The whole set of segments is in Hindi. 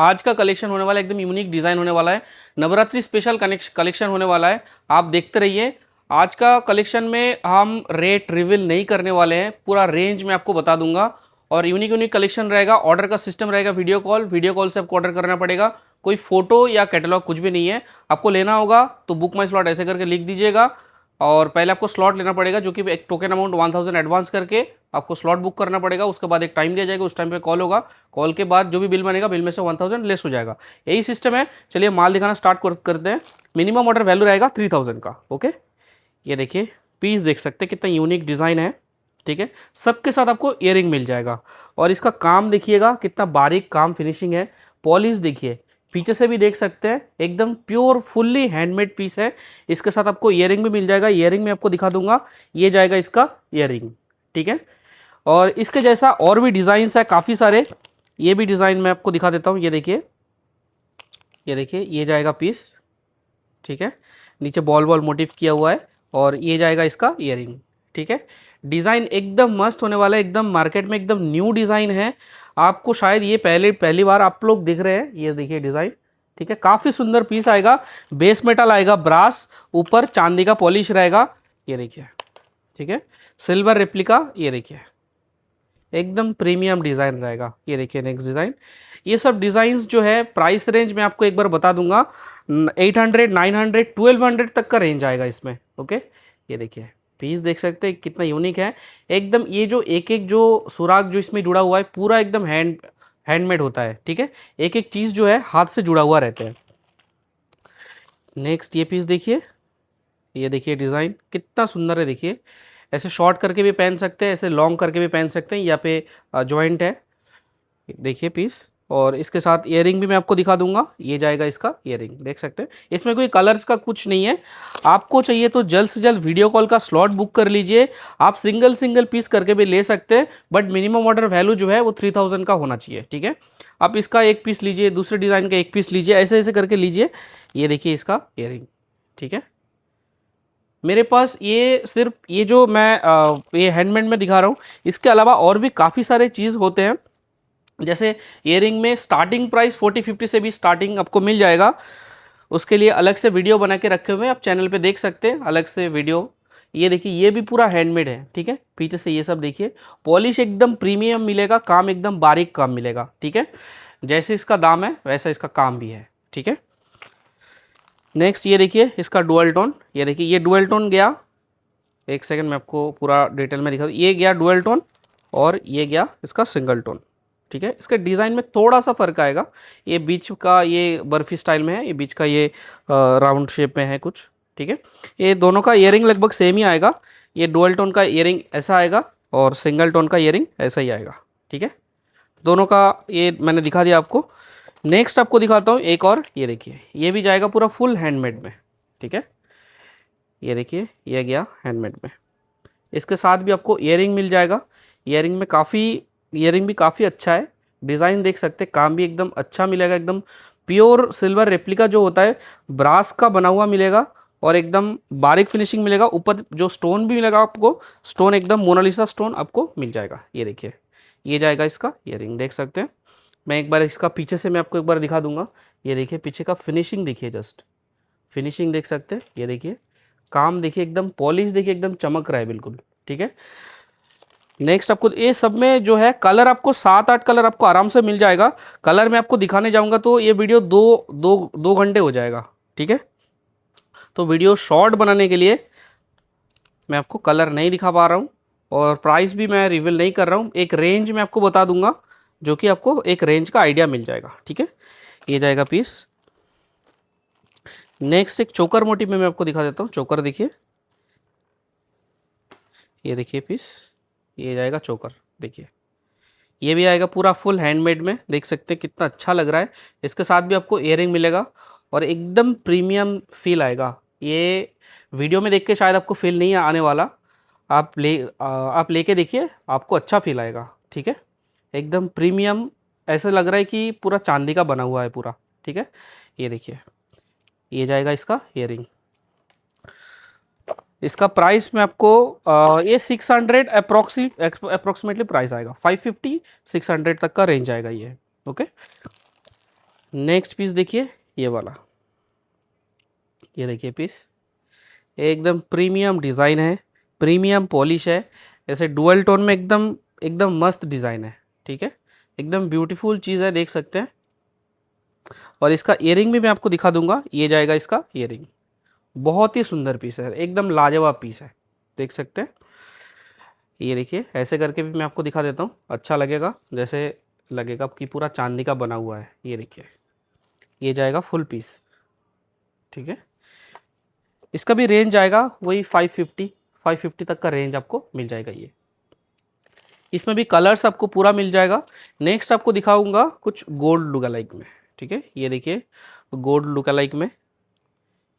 आज का कलेक्शन होने वाला है एकदम यूनिक डिज़ाइन होने वाला है, नवरात्रि स्पेशल कलेक्शन होने वाला है। आप देखते रहिए। आज का कलेक्शन में हम रेट रिवील नहीं करने वाले हैं, पूरा रेंज मैं आपको बता दूंगा और यूनिक यूनिक कलेक्शन रहेगा। ऑर्डर का सिस्टम रहेगा वीडियो कॉल से आपको ऑर्डर करना पड़ेगा। कोई फोटो या कैटलॉग कुछ भी नहीं है। आपको लेना होगा तो बुक माई स्लॉट ऐसे करके लिख दीजिएगा और पहले आपको स्लॉट लेना पड़ेगा, जो कि एक टोकन अमाउंट 1000 एडवांस करके आपको स्लॉट बुक करना पड़ेगा। उसके बाद एक टाइम दिया जाएगा, उस टाइम पे कॉल होगा। कॉल के बाद जो भी बिल बनेगा, बिल में से 1000 लेस हो जाएगा। यही सिस्टम है। चलिए माल दिखाना स्टार्ट करते हैं। मिनिमम ऑर्डर वैल्यू रहेगा 3000 का। ओके, ये देखिए पीस देख सकते हैं कितना यूनिक डिज़ाइन है। ठीक है, सबके साथ आपको ईयरिंग मिल जाएगा और इसका काम देखिएगा कितना बारीक काम फिनिशिंग है। पॉलिश देखिए, पीछे से भी देख सकते हैं एकदम प्योर फुल्ली हैंडमेड पीस है। इसके साथ आपको ईयरिंग भी मिल जाएगा। ईयरिंग में आपको दिखा दूंगा, ये जाएगा इसका ईयरिंग। ठीक है, और इसके जैसा और भी डिज़ाइंस है काफ़ी सारे। ये भी डिज़ाइन मैं आपको दिखा देता हूँ। ये देखिए, ये देखिए, ये जाएगा पीस। ठीक है, नीचे बॉल बॉल मोटिव किया हुआ है और ये जाएगा इसका ईयरिंग। ठीक है, डिज़ाइन एकदम मस्त होने वाला है, एकदम मार्केट में एकदम न्यू डिज़ाइन है। आपको शायद ये पहली बार आप लोग दिख रहे हैं। ये देखिए डिज़ाइन। ठीक है, काफ़ी सुंदर पीस आएगा। बेस मेटल आएगा ब्रास, ऊपर चांदी का पॉलिश रहेगा। ये देखिए, ठीक है, सिल्वर रेप्लिका। ये देखिए एकदम प्रीमियम डिज़ाइन रहेगा। ये देखिए नेक्स्ट डिज़ाइन। ये सब डिज़ाइंस जो है प्राइस रेंज मैं आपको एक बार बता दूंगा, 800, 900, 1200 तक का रेंज आएगा इसमें। ओके, ये देखिए पीस देख सकते हैं कितना यूनिक है एकदम। ये जो एक एक जो सुराग जो इसमें जुड़ा हुआ है पूरा एकदम हैंडमेड होता है। ठीक है, एक एक चीज़ जो है हाथ से जुड़ा हुआ रहता है। नेक्स्ट ये पीस देखिए, ये देखिए डिज़ाइन कितना सुंदर है। देखिए ऐसे शॉर्ट करके भी पहन सकते हैं, ऐसे लॉन्ग करके भी पहन सकते हैं। यहाँ पे जॉइंट है, देखिए पीस। और इसके साथ ईयरिंग भी मैं आपको दिखा दूंगा। ये जाएगा इसका ईयरिंग, देख सकते हैं। इसमें कोई कलर्स का कुछ नहीं है। आपको चाहिए तो जल्द से जल्द वीडियो कॉल का स्लॉट बुक कर लीजिए। आप सिंगल सिंगल पीस करके भी ले सकते हैं, बट मिनिमम ऑर्डर वैल्यू जो है वो 3000 का होना चाहिए। ठीक है, आप इसका एक पीस लीजिए, दूसरे डिज़ाइन का एक पीस लीजिए, ऐसे ऐसे करके लीजिए। ये देखिए इसका ईयरिंग। ठीक है, मेरे पास ये सिर्फ ये जो मैं ये हैंडमेड में दिखा रहा हूँ, इसके अलावा और भी काफ़ी सारे चीज़ होते हैं। जैसे ईयरिंग में स्टार्टिंग प्राइस 40-50 से भी स्टार्टिंग आपको मिल जाएगा। उसके लिए अलग से वीडियो बना के रखे हुए हैं, आप चैनल पे देख सकते हैं अलग से वीडियो। ये देखिए ये भी पूरा हैंडमेड है। ठीक है, पीछे से ये सब देखिए, पॉलिश एकदम प्रीमियम मिलेगा, काम एकदम बारीक काम मिलेगा। ठीक है, जैसे इसका दाम है वैसा इसका काम भी है। ठीक है, नेक्स्ट ये देखिए इसका डुअल टोन। ये देखिए ये डुअल टोन गया, एक सेकंड मैं आपको पूरा डिटेल में दिखा दूँ। ये गया डुअल टोन और ये गया इसका सिंगल टोन। ठीक है, इसके डिज़ाइन में थोड़ा सा फ़र्क आएगा। ये बीच का ये बर्फी स्टाइल में है, ये बीच का ये राउंड शेप में है कुछ। ठीक है, ये दोनों का ईयरिंग लगभग सेम ही आएगा। ये डुअल टोन का ईयरिंग ऐसा आएगा और सिंगल टोन का ईयरिंग ऐसा ही आएगा। ठीक है, दोनों का ये मैंने दिखा दिया आपको। नेक्स्ट आपको दिखाता हूँ एक और। ये देखिए ये भी जाएगा पूरा फुल हैंडमेड में। ठीक है, ये देखिए ये गया हैंडमेड में। इसके साथ भी आपको ईयरिंग मिल जाएगा। ईयरिंग भी काफ़ी अच्छा है। डिज़ाइन देख सकते हैं, काम भी एकदम अच्छा मिलेगा। एकदम प्योर सिल्वर रेप्लिका जो होता है ब्रास का बना हुआ मिलेगा और एकदम बारीक फिनिशिंग मिलेगा। ऊपर जो स्टोन भी मिलेगा आपको, स्टोन एकदम मोनालिसा स्टोन आपको मिल जाएगा। ये देखिए ये जाएगा इसका ईयरिंग, देख सकते हैं। मैं एक बार इसका पीछे से मैं आपको एक बार दिखा दूंगा। ये देखिए पीछे का फिनिशिंग देखिए, जस्ट फिनिशिंग देख सकते हैं। ये देखिए काम देखिए, एकदम पॉलिश देखिए, एकदम चमक रहा है बिल्कुल। ठीक है, नेक्स्ट आपको ये सब में जो है कलर आपको 7-8 कलर आपको आराम से मिल जाएगा। कलर मैं आपको दिखाने जाऊंगा तो ये वीडियो दो घंटे हो जाएगा। ठीक है, तो वीडियो शॉर्ट बनाने के लिए मैं आपको कलर नहीं दिखा पा रहा हूँ और प्राइस भी मैं रिवील नहीं कर रहा हूँ। एक रेंज मैं आपको बता दूंगा जो कि आपको एक रेंज का आइडिया मिल जाएगा। ठीक है, ये जाएगा पीस। नेक्स्ट एक चोकर मोटिव में मैं आपको दिखा देता हूँ। चोकर देखिए, ये देखिए पीस, ये जाएगा चोकर। देखिए ये भी आएगा पूरा फुल हैंडमेड में, देख सकते हैं कितना अच्छा लग रहा है। इसके साथ भी आपको ईयरिंग मिलेगा और एकदम प्रीमियम फील आएगा। ये वीडियो में देख के शायद आपको फील नहीं आने वाला, आप लेके देखिए, आपको अच्छा फील आएगा। ठीक है, एकदम प्रीमियम, ऐसा लग रहा है कि पूरा चांदी का बना हुआ है पूरा। ठीक है, ये देखिए ये जाएगा इसका ईयरिंग। इसका प्राइस में आपको ये 600 अप्रोक्सीमेटली प्राइस आएगा। 550 600 तक का रेंज आएगा ये। ओके, नेक्स्ट पीस देखिए ये वाला, ये देखिए पीस, एकदम प्रीमियम डिज़ाइन है, प्रीमियम पॉलिश है, ऐसे डुअल टोन में एकदम एकदम मस्त डिज़ाइन है, ठीक है, एकदम ब्यूटीफुल चीज़ है, देख सकते हैं। और इसका ईयरिंग भी मैं आपको दिखा दूंगा, ये जाएगा इसका ईयरिंग, बहुत ही सुंदर पीस है, एकदम लाजवाब पीस है, देख सकते हैं। ये देखिए ऐसे करके भी मैं आपको दिखा देता हूँ, अच्छा लगेगा, जैसे लगेगा कि पूरा चांदी का बना हुआ है। ये देखिए ये जाएगा फुल पीस, ठीक है। इसका भी रेंज आएगा वही 550 तक का रेंज आपको मिल जाएगा। ये इसमें भी कलर्स आपको पूरा मिल जाएगा। नेक्स्ट आपको दिखाऊंगा कुछ गोल्ड लुक अलाइक में, ठीक है। ये देखिए गोल्ड लुक अलाइक में,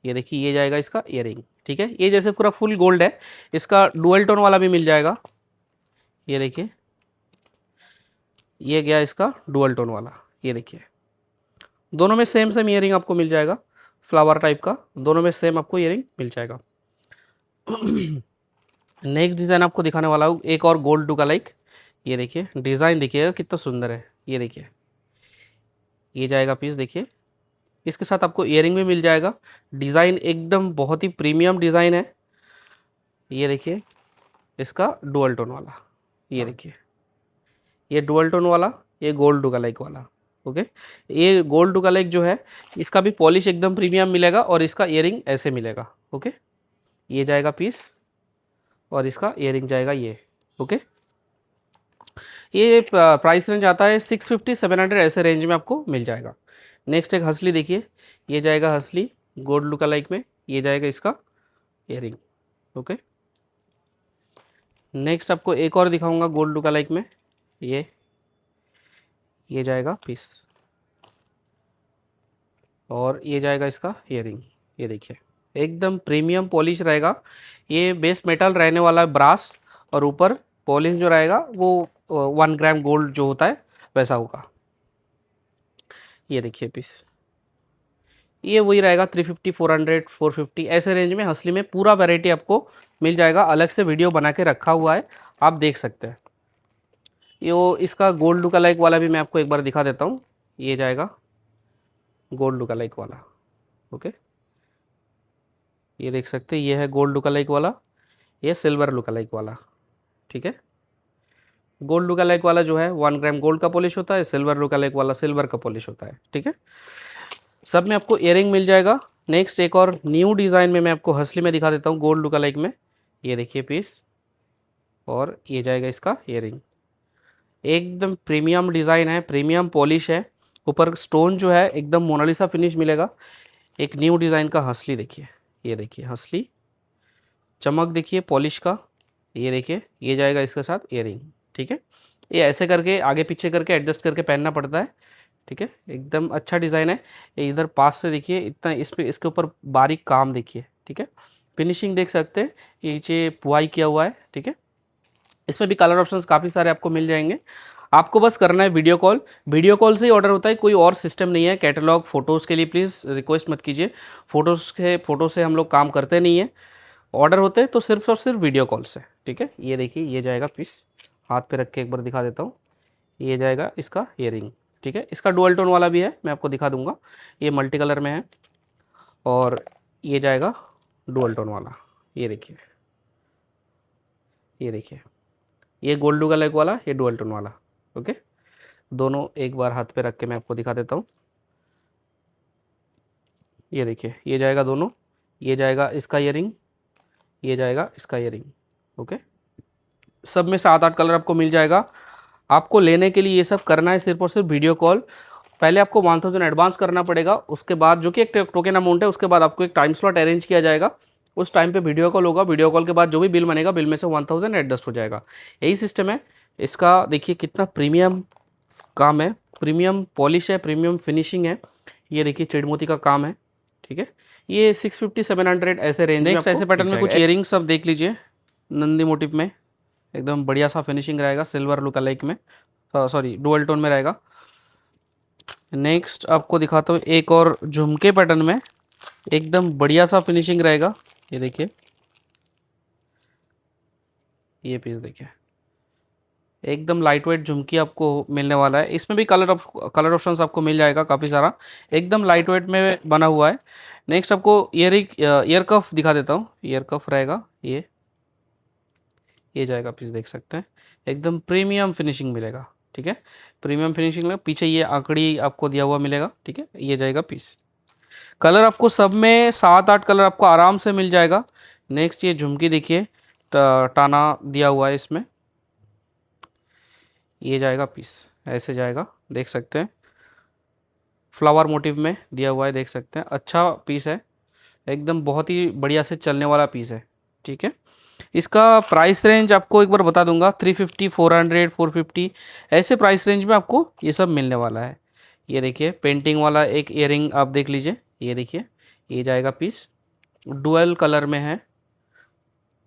ये देखिए ये जाएगा इसका ईयरिंग, ठीक है। ये जैसे पूरा फुल गोल्ड है, इसका डुअल टोन वाला भी मिल जाएगा। ये देखिए ये गया इसका डुअल टोन वाला, ये देखिए दोनों में सेम सेम ईयरिंग आपको मिल जाएगा, फ्लावर टाइप का, दोनों में सेम आपको ईयरिंग मिल जाएगा। नेक्स्ट डिज़ाइन आपको दिखाने वाला हूँ एक और गोल्ड लुक अलाइक। ये देखिए डिज़ाइन देखिएगा कितना सुंदर है। ये देखिए ये जाएगा पीस, देखिए इसके साथ आपको ईयरिंग भी मिल जाएगा। डिज़ाइन एकदम बहुत ही प्रीमियम डिज़ाइन है। ये देखिए इसका डुअल टोन वाला, ये देखिए ये डुअल टोन वाला, ये गोल्ड लुक अलाइक वाला, ओके। ये गोल्ड लुक अलाइक जो है इसका भी पॉलिश एकदम प्रीमियम मिलेगा और इसका ईयरिंग ऐसे मिलेगा, ओके। ये जाएगा पीस और इसका ईयरिंग जाएगा ये, ओके। ये प्राइस रेंज आता है 650-700 ऐसे रेंज में आपको मिल जाएगा। नेक्स्ट एक हंसली देखिए, ये जाएगा हंसली गोल्ड लुक अलाइक में, ये जाएगा इसका ईयरिंग, ओके। नेक्स्ट आपको एक और दिखाऊंगा गोल्ड लुक अलाइक में, ये जाएगा पीस और ये जाएगा इसका ईयरिंग। ये देखिए एकदम प्रीमियम पॉलिश रहेगा, ये बेस मेटल रहने वाला है ब्रास, और ऊपर पॉलिश जो रहेगा वो 1 ग्राम गोल्ड जो होता है वैसा होगा। ये देखिए पीस, ये वही रहेगा 350, 400, 450 ऐसे रेंज में हंसली में पूरा वैरायटी आपको मिल जाएगा। अलग से वीडियो बना के रखा हुआ है, आप देख सकते हैं। ये वो इसका गोल्ड लुक अलाइक वाला भी मैं आपको एक बार दिखा देता हूँ। ये जाएगा गोल्ड लुक अलाइक वाला, ओके। ये देख सकते हैं, ये है गोल्ड लुक अलाइक वाला, ये सिल्वर लुक अलाइक वाला, ठीक है। गोल्ड लुक अलाइक वाला जो है 1 ग्राम गोल्ड का पॉलिश होता है, सिल्वर लुक अलाइक वाला सिल्वर का पॉलिश होता है, ठीक है। सब में आपको ईयरिंग मिल जाएगा। नेक्स्ट एक और न्यू डिज़ाइन में मैं आपको हंसली में दिखा देता हूँ गोल्ड लुक अलाइक में। ये देखिए पीस और ये जाएगा इसका ईयरिंग, एकदम प्रीमियम डिज़ाइन है, प्रीमियम पॉलिश है, ऊपर स्टोन जो है एकदम मोनालिसा फिनिश मिलेगा। एक न्यू डिज़ाइन का हंसली देखिए, ये देखिए हंसली, चमक देखिए पॉलिश का। ये देखिए ये जाएगा इसके साथ ईयरिंग, ठीक है। ये ऐसे करके आगे पीछे करके एडजस्ट करके पहनना पड़ता है, ठीक है। एकदम अच्छा डिज़ाइन है। ये इधर पास से देखिए इतना इस पे इसके ऊपर बारीक काम देखिए, ठीक है। फिनिशिंग देख सकते हैं, ये नीचे पुआई किया हुआ है, ठीक है। इसमें भी कलर ऑप्शंस काफ़ी सारे आपको मिल जाएंगे। आपको बस करना है वीडियो कॉल, वीडियो कॉल से ही ऑर्डर होता है, कोई और सिस्टम नहीं है। कैटलॉग फ़ोटोज़ के लिए प्लीज़ रिक्वेस्ट मत कीजिए, फ़ोटो से हम लोग काम करते नहीं हैं। ऑर्डर होते हैं तो सिर्फ और सिर्फ वीडियो कॉल से, ठीक है। ये देखिए ये जाएगा पीस, हाथ पे रख के एक बार दिखा देता हूँ। ये जाएगा इसका ईयरिंग, ठीक है। इसका डुअल टोन वाला भी है, मैं आपको दिखा दूंगा, ये मल्टी कलर में है। और ये जाएगा डुअल टोन वाला, ये देखिए, ये देखिए ये गोल्ड लुक अलाइक वाला, ये डुअल टोन वाला, ओके। दोनों एक बार हाथ पे रख के मैं आपको दिखा देता हूँ। ये देखिए ये जाएगा दोनों, ये जाएगा इसका ईयरिंग, ये जाएगा इसका ईयरिंग, ओके। सब में 7-8 कलर आपको मिल जाएगा। आपको लेने के लिए ये सब करना है सिर्फ और सिर्फ वीडियो कॉल। पहले आपको 1000 एडवांस करना पड़ेगा, उसके बाद जो कि एक टोकन अमाउंट है, उसके बाद आपको एक टाइम स्लॉट अरेंज किया जाएगा। उस टाइम पे वीडियो कॉल होगा, वीडियो कॉल के बाद जो भी बिल बनेगा बिल में से 1000 एडजस्ट हो जाएगा। यही सिस्टम है इसका। देखिए कितना प्रीमियम काम है, प्रीमियम पॉलिश है, प्रीमियम फिनिशिंग है। ये देखिए चिड़मोती का काम है, ठीक है। ये 650-700 ऐसे रेंज में ऐसे पैटर्न में कुछ इयरिंग्स सब देख लीजिए, नंदी मोटिव में एकदम बढ़िया सा फिनिशिंग रहेगा, सिल्वर लुक अलाइक में, सॉरी डुअल टोन में रहेगा। नेक्स्ट आपको दिखाता हूँ एक और झुमके पैटर्न में, एकदम बढ़िया सा फिनिशिंग रहेगा। ये देखिए ये पीस देखिए, एकदम लाइट वेट झुमकी आपको मिलने वाला है। इसमें भी कलर ऑप्शंस आपको मिल जाएगा काफ़ी सारा, एकदम लाइट वेट में बना हुआ है। नेक्स्ट आपको ईयर कफ दिखा देता हूँ। ईयर कफ रहेगा ये जाएगा पीस, देख सकते हैं एकदम प्रीमियम फिनिशिंग मिलेगा। ठीक है, प्रीमियम फिनिशिंग मिलेगा। पीछे ये आंकड़ी आपको दिया हुआ मिलेगा। ठीक है, ये जाएगा पीस। कलर आपको सब में 7-8 कलर आपको आराम से मिल जाएगा। नेक्स्ट ये झुमकी देखिए, टाना दिया हुआ है इसमें, ये जाएगा पीस, ऐसे जाएगा, देख सकते हैं फ्लावर मोटिव में दिया हुआ है, देख सकते हैं अच्छा पीस है एकदम, बहुत ही बढ़िया से चलने वाला पीस है। ठीक है, इसका प्राइस रेंज आपको एक बार बता दूंगा, 350, 400, 450 ऐसे प्राइस रेंज में आपको ये सब मिलने वाला है। ये देखिए पेंटिंग वाला एक ईयरिंग आप देख लीजिए, ये देखिए ये जाएगा पीस, डुअल कलर में है।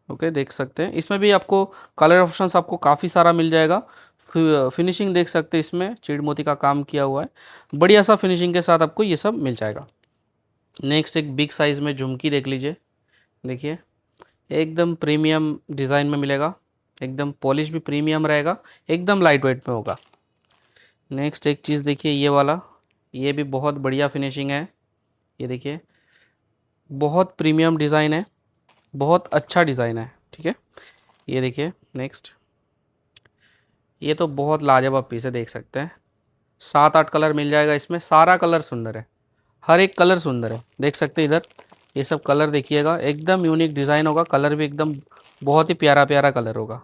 ओके, देख सकते हैं इसमें भी आपको कलर ऑप्शंस आपको काफ़ी सारा मिल जाएगा। फिनिशिंग देख सकते हैं, इसमें चीड़ मोती का काम किया हुआ है, बढ़िया सा फिनिशिंग के साथ आपको ये सब मिल जाएगा। नेक्स्ट एक बिग साइज़ में झुमकी देख लीजिए, देखिए एकदम प्रीमियम डिज़ाइन में मिलेगा, एकदम पॉलिश भी प्रीमियम रहेगा, एकदम लाइट वेट में होगा। नेक्स्ट एक चीज़ देखिए ये वाला, ये भी बहुत बढ़िया फिनिशिंग है। ये देखिए बहुत प्रीमियम डिज़ाइन है, बहुत अच्छा डिज़ाइन है। ठीक है, ये देखिए नेक्स्ट, ये तो बहुत लाजवाब पीस है, देख सकते हैं 7-8 कलर मिल जाएगा इसमें, सारा कलर सुंदर है, हर एक कलर सुंदर है, देख सकते हैं इधर ये सब कलर देखिएगा, एकदम यूनिक डिज़ाइन होगा, कलर भी एकदम बहुत ही प्यारा प्यारा कलर होगा।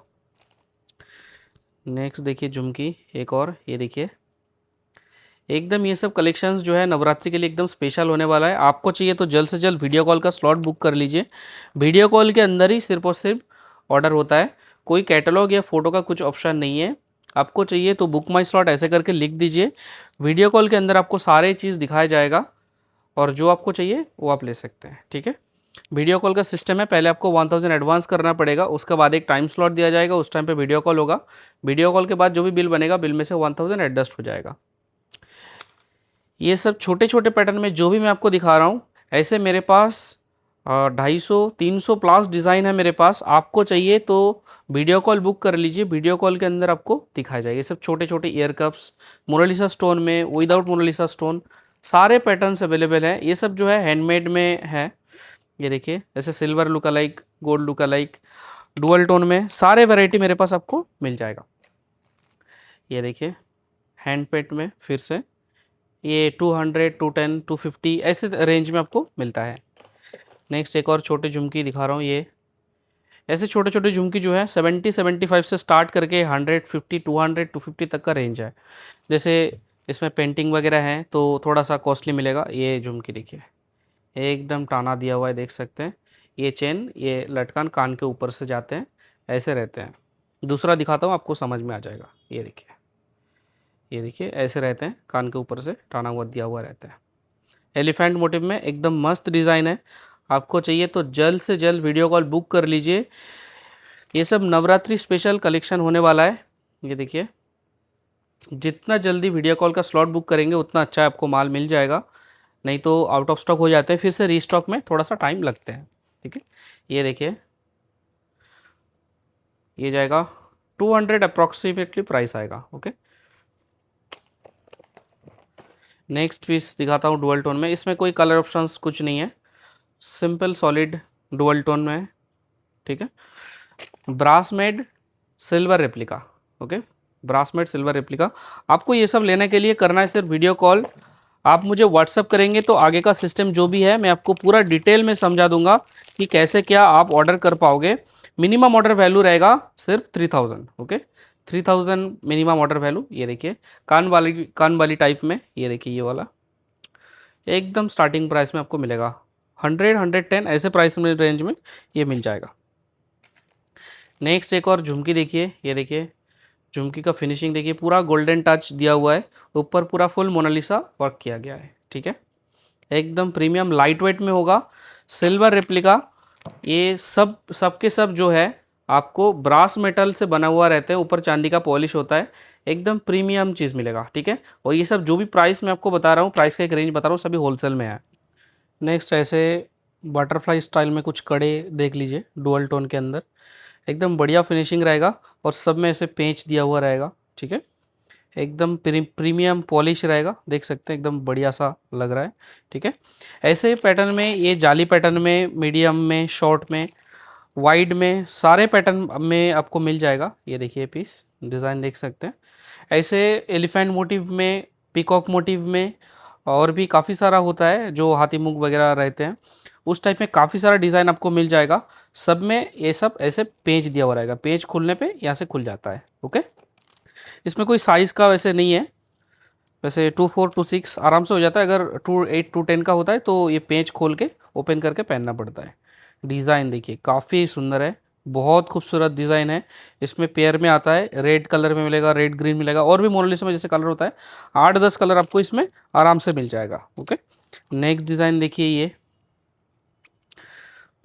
नेक्स्ट देखिए झुमकी एक और, ये देखिए एकदम ये सब कलेक्शंस जो है नवरात्रि के लिए एकदम स्पेशल होने वाला है। आपको चाहिए तो जल्द से जल्द वीडियो कॉल का स्लॉट बुक कर लीजिए। वीडियो कॉल के अंदर ही सिर्फ और सिर्फ ऑर्डर होता है, कोई कैटलॉग या फ़ोटो का कुछ ऑप्शन नहीं है। आपको चाहिए तो बुक माई स्लॉट ऐसे करके लिख दीजिए, वीडियो कॉल के अंदर आपको सारे चीज़ दिखाया जाएगा और जो आपको चाहिए वो आप ले सकते हैं। ठीक है, वीडियो कॉल का सिस्टम है, पहले आपको 1000 एडवांस करना पड़ेगा, उसके बाद एक टाइम स्लॉट दिया जाएगा, उस टाइम पे वीडियो कॉल होगा। वीडियो कॉल के बाद जो भी बिल बनेगा, बिल में से 1000 एडजस्ट हो जाएगा। ये सब छोटे छोटे पैटर्न में जो भी मैं आपको दिखा रहा हूँ, ऐसे मेरे पास 250-300 प्लस डिज़ाइन है मेरे पास। आपको चाहिए तो वीडियो कॉल बुक कर लीजिए, वीडियो कॉल के अंदर आपको दिखाया जाएगा। ये सब छोटे छोटे ईयर कप्स मोनालिसा स्टोन में, विदाउट मोनालिसा स्टोन, सारे पैटर्न्स अवेलेबल हैं। ये सब जो है हैंडमेड में है। ये देखिए ऐसे silver look alike, gold look alike, dual tone में सारे वैरायटी मेरे पास आपको मिल जाएगा। ये देखिए हैंड पेंट में फिर से ये 200, 210, 250 ऐसे रेंज में आपको मिलता है। नेक्स्ट एक और छोटे झुमकी दिखा रहा हूँ। ये ऐसे छोटे छोटे झुमकी जो है 70-75 से स्टार्ट करके 150, 200, 250 तक का रेंज है। जैसे इसमें पेंटिंग वगैरह है तो थोड़ा सा कॉस्टली मिलेगा। ये झुमकी देखिए एकदम टाना दिया हुआ है, देख सकते हैं। ये चेन, ये लटकन कान के ऊपर से जाते हैं, ऐसे रहते हैं। दूसरा दिखाता हूँ, आपको समझ में आ जाएगा। ये देखिए, ये देखिए ऐसे रहते हैं, कान के ऊपर से टाना हुआ दिया हुआ रहता है। एलिफेंट मोटिव में एकदम मस्त डिज़ाइन है। आपको चाहिए तो जल्द से जल्द वीडियो कॉल बुक कर लीजिए। ये सब नवरात्रि स्पेशल कलेक्शन होने वाला है। ये देखिए जितना जल्दी वीडियो कॉल का स्लॉट बुक करेंगे उतना अच्छा आपको माल मिल जाएगा, नहीं तो आउट ऑफ स्टॉक हो जाते हैं, फिर से रीस्टॉक में थोड़ा सा टाइम लगते हैं। ठीक है, ये देखिए ये जाएगा 200 अप्रॉक्सीमेटली प्राइस आएगा। ओके, नेक्स्ट पीस दिखाता हूँ डुअल टोन में। इसमें कोई कलर ऑप्शंस कुछ नहीं है, सिंपल सॉलिड डुअल टोन में है। ठीक है, brass made silver replica. Okay, brass made silver replica. आपको ये सब लेने के लिए करना है सिर्फ वीडियो कॉल। आप मुझे व्हाट्सअप करेंगे तो आगे का सिस्टम जो भी है मैं आपको पूरा डिटेल में समझा दूंगा कि कैसे क्या आप ऑर्डर कर पाओगे। मिनिमम ऑर्डर वैल्यू रहेगा सिर्फ 3000। Okay, 3000 minimum order value. ये देखिए कान वाली टाइप में, ये देखिए ये वाला एकदम स्टार्टिंग प्राइस में आपको मिलेगा 100, 110 ऐसे प्राइस में रेंज में ये मिल जाएगा। नेक्स्ट एक और झुमकी देखिए, ये देखिए झुमकी का फिनिशिंग देखिए, पूरा गोल्डन टच दिया हुआ है, ऊपर पूरा फुल मोनालिसा वर्क किया गया है। ठीक है, एकदम प्रीमियम लाइट वेट में होगा, सिल्वर रेप्लिका। ये सबके सब जो है आपको ब्रास मेटल से बना हुआ रहता है, ऊपर चांदी का पॉलिश होता है, एकदम प्रीमियम चीज़ मिलेगा। ठीक है, और ये सब जो भी प्राइस मैं आपको बता रहा हूँ, प्राइस का एक रेंज बता रहा हूँ, सभी होलसेल में है। नेक्स्ट ऐसे बटरफ्लाई स्टाइल में कुछ कड़े देख लीजिए डुअल टोन के अंदर, एकदम बढ़िया फिनिशिंग रहेगा और सब में ऐसे पेंच दिया हुआ रहेगा, ठीक है। एकदम प्रीमियम पॉलिश रहेगा, देख सकते हैं एकदम बढ़िया सा लग रहा है, ठीक है। ऐसे पैटर्न में, ये जाली पैटर्न में, मीडियम में, शॉर्ट में, वाइड में, सारे पैटर्न में आपको मिल जाएगा। ये देखिए पीस डिज़ाइन देख सकते हैं। ऐसे एलिफेंट मोटिव में, पीकॉक मोटिव में, और भी काफ़ी सारा होता है जो हाथी मुख वगैरह रहते हैं, उस टाइप में काफ़ी सारा डिज़ाइन आपको मिल जाएगा। सब में ये सब ऐसे पेज दिया हुआ रहेगा, पेज खुलने पे यहाँ से खुल जाता है, ओके। इसमें कोई साइज़ का वैसे नहीं है, वैसे 2 4 2 6 आराम से हो जाता है। अगर 2 8 2 10 का होता है तो ये पेज खोल के ओपन करके पहनना पड़ता है। डिज़ाइन देखिए काफ़ी सुंदर है, बहुत खूबसूरत डिज़ाइन है। इसमें पेयर में आता है, रेड कलर में मिलेगा, रेड ग्रीन मिलेगा, और भी मोनालिसा में जैसे कलर होता है 8 10 कलर आपको इसमें आराम से मिल जाएगा, ओके। नेक्स्ट डिज़ाइन देखिए, ये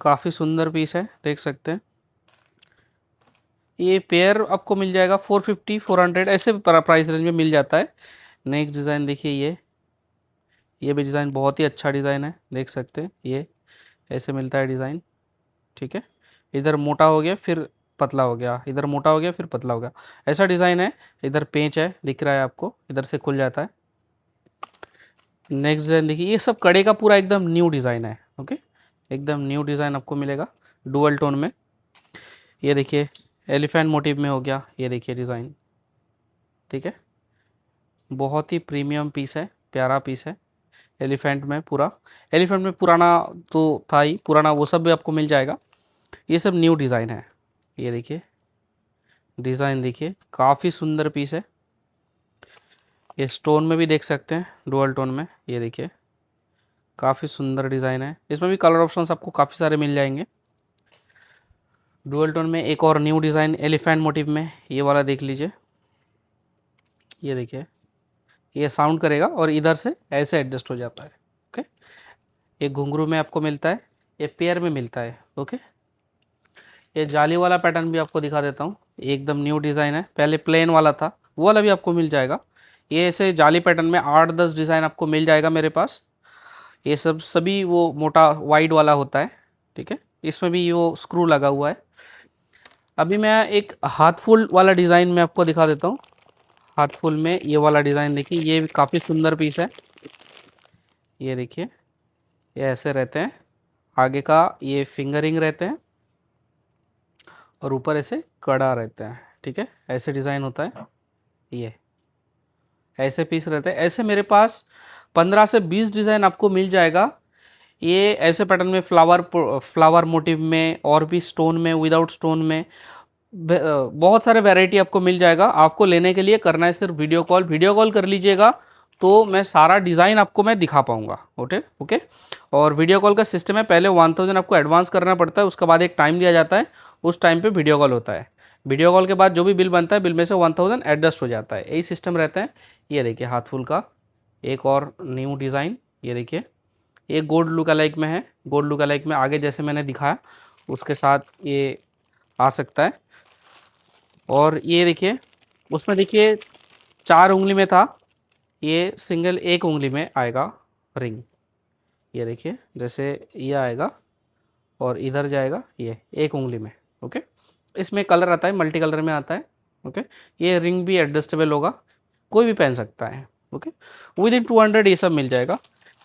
काफ़ी सुंदर पीस है, देख सकते हैं। ये पेयर आपको मिल जाएगा 450 400 ऐसे प्राइस रेंज में मिल जाता है। नेक्स्ट डिज़ाइन देखिए, ये भी डिज़ाइन बहुत ही अच्छा डिज़ाइन है, देख सकते हैं। ये ऐसे मिलता है डिज़ाइन, ठीक है। इधर मोटा हो गया फिर पतला हो गया, इधर मोटा हो गया फिर पतला हो गया, ऐसा डिज़ाइन है। इधर पेंच है, दिख रहा है आपको, इधर से खुल जाता है। नेक्स्ट डिज़ाइन देखिए, ये सब कड़े का पूरा एकदम न्यू डिज़ाइन है, ओके। एकदम न्यू डिज़ाइन आपको मिलेगा डुअल टोन में। ये देखिए एलिफेंट मोटिव में हो गया, ये देखिए डिज़ाइन, ठीक है। बहुत ही प्रीमियम पीस है, प्यारा पीस है। एलिफेंट में पूरा, एलिफेंट में पुराना तो था ही, पुराना वो सब भी आपको मिल जाएगा। ये सब न्यू डिज़ाइन है। ये देखिए डिज़ाइन, देखिए काफ़ी सुंदर पीस है। ये स्टोन में भी देख सकते हैं, डुअल टोन में, ये देखिए काफ़ी सुंदर डिज़ाइन है। इसमें भी कलर ऑप्शंस आपको काफ़ी सारे मिल जाएंगे। डुअल टोन में एक और न्यू डिज़ाइन एलिफेंट मोटिव में, ये वाला देख लीजिए। ये देखिए, ये साउंड करेगा और इधर से ऐसे एडजस्ट हो जाता है, ओके। ये घुंघरू में आपको मिलता है, ये पेयर में मिलता है, ओके। ये जाली वाला पैटर्न भी आपको दिखा देता हूँ, एकदम न्यू डिज़ाइन है। पहले प्लेन वाला था, वो वाला भी आपको मिल जाएगा। ये ऐसे जाली पैटर्न में 8 10 डिज़ाइन आपको मिल जाएगा मेरे पास। ये सब सभी वो मोटा वाइड वाला होता है, ठीक है। इसमें भी वो स्क्रू लगा हुआ है। अभी मैं एक हाथ फुल वाला डिज़ाइन में आपको दिखा देता हूँ। हाथ फुल में ये वाला डिज़ाइन देखिए, ये भी काफ़ी सुंदर पीस है। ये देखिए, ये ऐसे रहते हैं, आगे का ये फिंगरिंग रहते हैं और ऊपर ऐसे कड़ा रहते हैं, ठीक है। ऐसे डिज़ाइन होता है, ये ऐसे पीस रहते हैं। ऐसे मेरे पास 15 से 20 डिज़ाइन आपको मिल जाएगा। ये ऐसे पैटर्न में, फ्लावर मोटिव में, और भी स्टोन में, विदाउट स्टोन में, बहुत सारे वैरायटी आपको मिल जाएगा। आपको लेने के लिए करना है सिर्फ वीडियो कॉल कर लीजिएगा तो मैं सारा डिज़ाइन आपको मैं दिखा पाऊँगा, ओके। और वीडियो कॉल का सिस्टम है, पहले 1000 आपको एडवांस करना पड़ता है, उसके बाद एक टाइम दिया जाता है, उस टाइम पे वीडियो कॉल होता है। वीडियो कॉल के बाद जो भी बिल बनता है, बिल में से 1000 एडजस्ट हो जाता है, यही सिस्टम रहता है। ये देखिए हाथ फुल का एक और न्यू डिज़ाइन, ये देखिए, ये गोल्ड लुक अलाइक में है। गोल्ड लुक अलाइक में आगे जैसे मैंने दिखाया उसके साथ ये आ सकता है। और ये देखिए, उसमें देखिए 4 उंगली में था, ये सिंगल 1 उंगली में आएगा रिंग। ये देखिए जैसे ये आएगा और इधर जाएगा ये 1 उंगली में, ओके। इसमें कलर आता है, मल्टी कलर में आता है, ओके। ये रिंग भी एडजस्टेबल होगा, कोई भी पहन सकता है, ओके। विद इन 200 ये सब मिल जाएगा।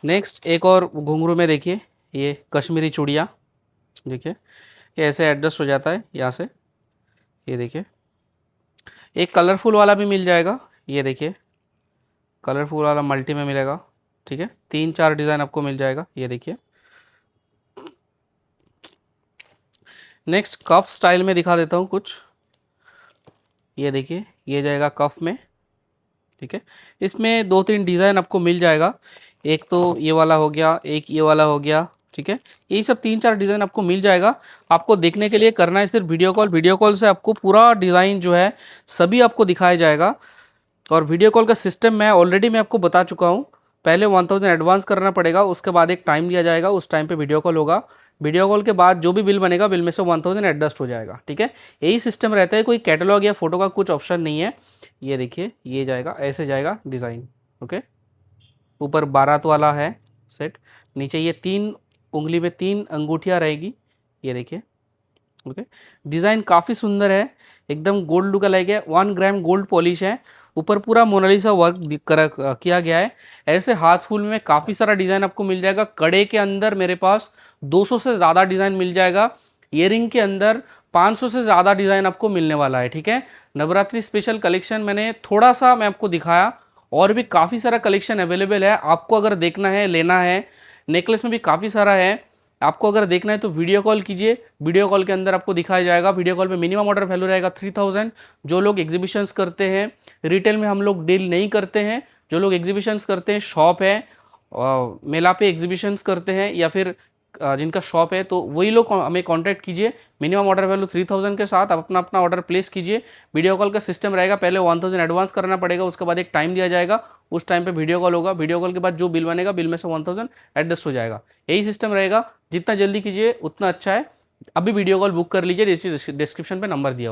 नेक्स्ट एक और घुंघरू में देखिए, ये कश्मीरी चूड़ियाँ, देखिए ये ऐसे एडजस्ट हो जाता है यहाँ से। ये देखिए एक कलरफुल वाला भी मिल जाएगा, ये देखिए कलरफुल वाला मल्टी में मिलेगा, ठीक है। 3 4 डिज़ाइन आपको मिल जाएगा, ये देखिए। नेक्स्ट कफ स्टाइल में दिखा देता हूँ कुछ। ये देखिए, ये जाएगा कफ में, ठीक है। इसमें 2 3 डिज़ाइन आपको मिल जाएगा, एक तो ये वाला हो गया, एक ये वाला हो गया, ठीक है। यही सब 3 4 डिज़ाइन आपको मिल जाएगा। आपको देखने के लिए करना है सिर्फ वीडियो कॉल से आपको पूरा डिज़ाइन जो है सभी आपको दिखाया जाएगा। और वीडियो कॉल का सिस्टम मैं आपको बता चुका हूँ। पहले 1000 एडवांस करना पड़ेगा, उसके बाद एक टाइम दिया जाएगा, उस टाइम पे वीडियो कॉल होगा। वीडियो कॉल के बाद जो भी बिल बनेगा, बिल में से 1000 एडजस्ट हो जाएगा, ठीक है। यही सिस्टम रहता है, कोई कैटलॉग या फोटो का कुछ ऑप्शन नहीं है। ये देखिए, ये जाएगा, ऐसे जाएगा डिज़ाइन, ओके। ऊपर बारात वाला है सेट, नीचे ये 3 उंगली में 3 अंगूठियाँ रहेगी, ये देखिए ओके, डिज़ाइन काफ़ी सुंदर है, एकदम गोल्ड लुक लाइक है, 1 ग्राम गोल्ड पॉलिश है, ऊपर पूरा मोनालिसा वर्क किया गया है। ऐसे हाथ फूल में काफ़ी सारा डिज़ाइन आपको मिल जाएगा। कड़े के अंदर मेरे पास 200 से ज़्यादा डिज़ाइन मिल जाएगा। ईयरिंग के अंदर 500 से ज़्यादा डिज़ाइन आपको मिलने वाला है। ठीक है, नवरात्रि स्पेशल कलेक्शन मैंने थोड़ा सा मैं आपको दिखाया, और भी काफ़ी सारा कलेक्शन अवेलेबल है। आपको अगर देखना है, लेना है, नेकलेस में भी काफ़ी सारा है। आपको अगर देखना है तो वीडियो कॉल कीजिए, वीडियो कॉल के अंदर आपको दिखाया जाएगा। वीडियो कॉल में मिनिमम ऑर्डर वैल्यू रहेगा 3000। जो लोग एग्जीबिशंस करते हैं, रिटेल में हम लोग डील नहीं करते हैं। जो लोग एग्जीबिशंस करते हैं, शॉप है, मेला पे एग्जीबिशंस करते हैं, या फिर जिनका शॉप है, तो वही लोग हमें कांटेक्ट कीजिए। मिनिमम ऑर्डर वैल्यू 3000 के साथ आप अपना अपना ऑर्डर प्लेस कीजिए। वीडियो कॉल का सिस्टम रहेगा, पहले 1000 एडवांस करना पड़ेगा, उसके बाद एक टाइम दिया जाएगा, उस टाइम पे वीडियो कॉल होगा। वीडियो कॉल के बाद जो बिल बनेगा, बिल में से 1000 एडजस्ट हो जाएगा। यही सिस्टम रहेगा, जितना जल्दी कीजिए उतना अच्छा है। अभी वीडियो कॉल बुक कर लीजिए, डिस्क्रिप्शन पे नंबर दिया